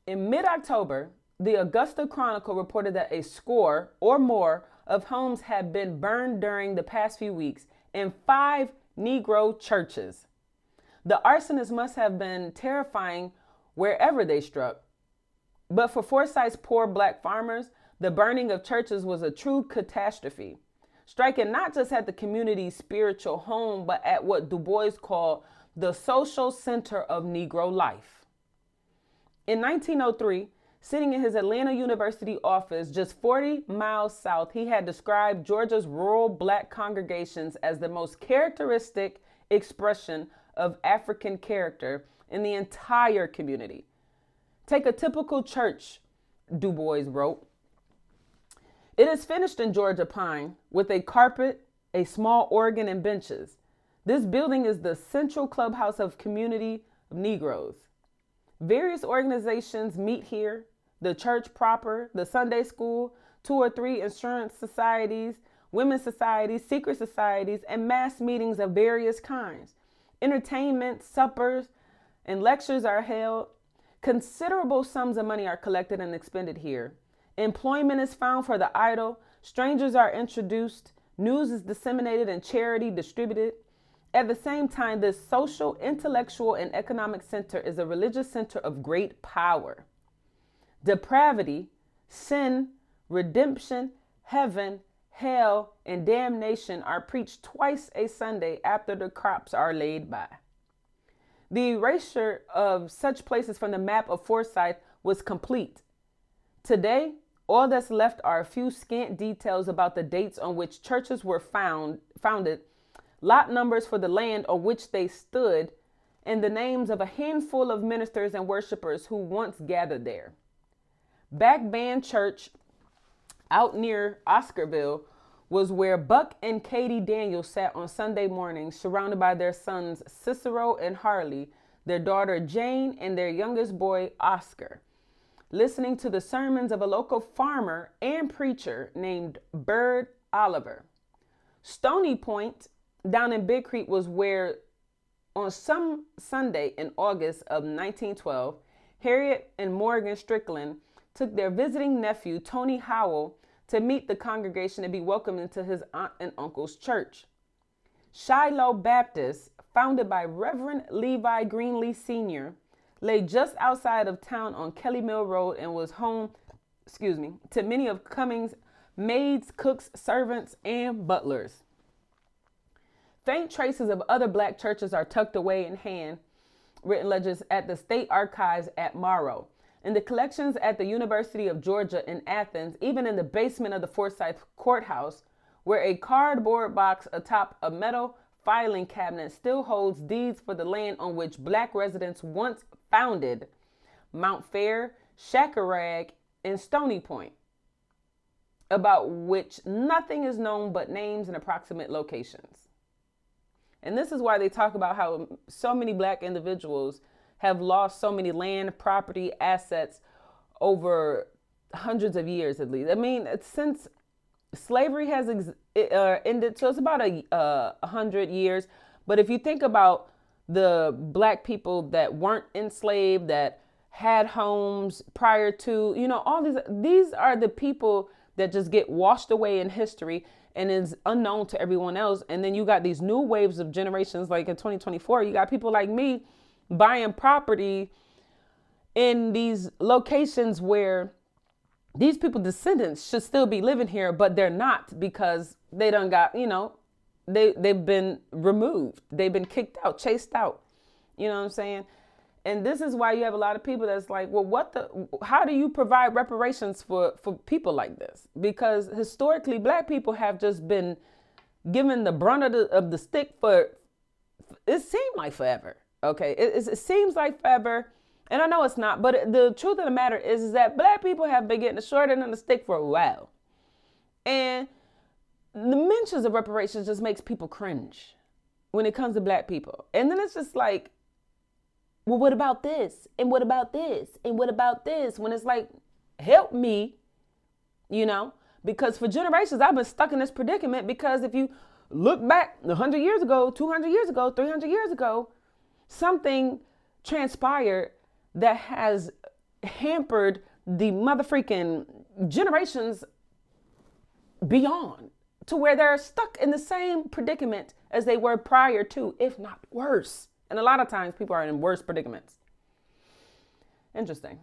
In mid-October, the Augusta Chronicle reported that a score or more of homes had been burned during the past few weeks in 5 Negro churches. The arsonists must have been terrifying wherever they struck. But for Forsyth's poor black farmers, the burning of churches was a true catastrophe, striking not just at the community's spiritual home, but at what Du Bois called the social center of Negro life. In 1903, sitting in his Atlanta University office just 40 miles south, he had described Georgia's rural black congregations as the most characteristic expression of African character in the entire community. Take a typical church, Du Bois wrote. It is finished in Georgia pine with a carpet, a small organ, and benches. This building is the central clubhouse of community of Negroes. Various organizations meet here, the church proper, the Sunday school, 2 or 3 insurance societies, women's societies, secret societies, and mass meetings of various kinds. Entertainment, suppers, and lectures are held. Considerable sums of money are collected and expended here. Employment is found for the idle. Strangers are introduced. News is disseminated and charity distributed. At the same time, this social, intellectual, and economic center is a religious center of great power. Depravity, sin, redemption, heaven, hell, and damnation are preached twice a Sunday after the crops are laid by. The erasure of such places from the map of Forsyth was complete. Today, all that's left are a few scant details about the dates on which churches were founded, lot numbers for the land on which they stood, and the names of a handful of ministers and worshipers who once gathered there. Back Band Church, out near Oscarville, was where Buck and Katie Daniels sat on Sunday mornings, surrounded by their sons Cicero and Harley, their daughter Jane, and their youngest boy Oscar, listening to the sermons of a local farmer and preacher named Bird Oliver. Stony Point, down in Big Creek, was where on some Sunday in August of 1912, Harriet and Morgan Strickland took their visiting nephew, Tony Howell, to meet the congregation and be welcomed into his aunt and uncle's church. Shiloh Baptist, founded by Reverend Levi Greenlee Sr., lay just outside of town on Kelly Mill Road and was home, to many of Cummings' maids, cooks, servants, and butlers. Faint traces of other black churches are tucked away in handwritten ledgers at the State Archives at Morrow, in the collections at the University of Georgia in Athens, even in the basement of the Forsyth Courthouse, where a cardboard box atop a metal filing cabinet still holds deeds for the land on which black residents once founded Mount Fair, Shakarag, and Stony Point, about which nothing is known but names and approximate locations. And this is why they talk about how so many black individuals have lost so many land, property, assets over hundreds of years at least. I mean, since slavery has ended, so it's about 100 years. But if you think about the black people that weren't enslaved, that had homes prior to, all these are the people that just get washed away in history and is unknown to everyone else. And then you got these new waves of generations, like in 2024, you got people like me buying property in these locations where these people descendants should still be living here, but they're not, because they done got, they've been removed. They've been kicked out, chased out. You know what I'm saying? And this is why you have a lot of people that's like, well, how do you provide reparations for people like this? Because historically, black people have just been given the brunt of the stick for, it seemed like forever. Okay, it seems like forever, and I know it's not, but the truth of the matter is that black people have been getting the short end of the stick for a while. And the mentions of reparations just makes people cringe when it comes to black people. And then it's just like, well, what about this? And what about this? And what about this? When it's like, help me, because for generations I've been stuck in this predicament, because if you look back 100 years ago, 200 years ago, 300 years ago, something transpired that has hampered the motherfreaking generations beyond, to where they're stuck in the same predicament as they were prior to, if not worse. And a lot of times people are in worse predicaments. Interesting.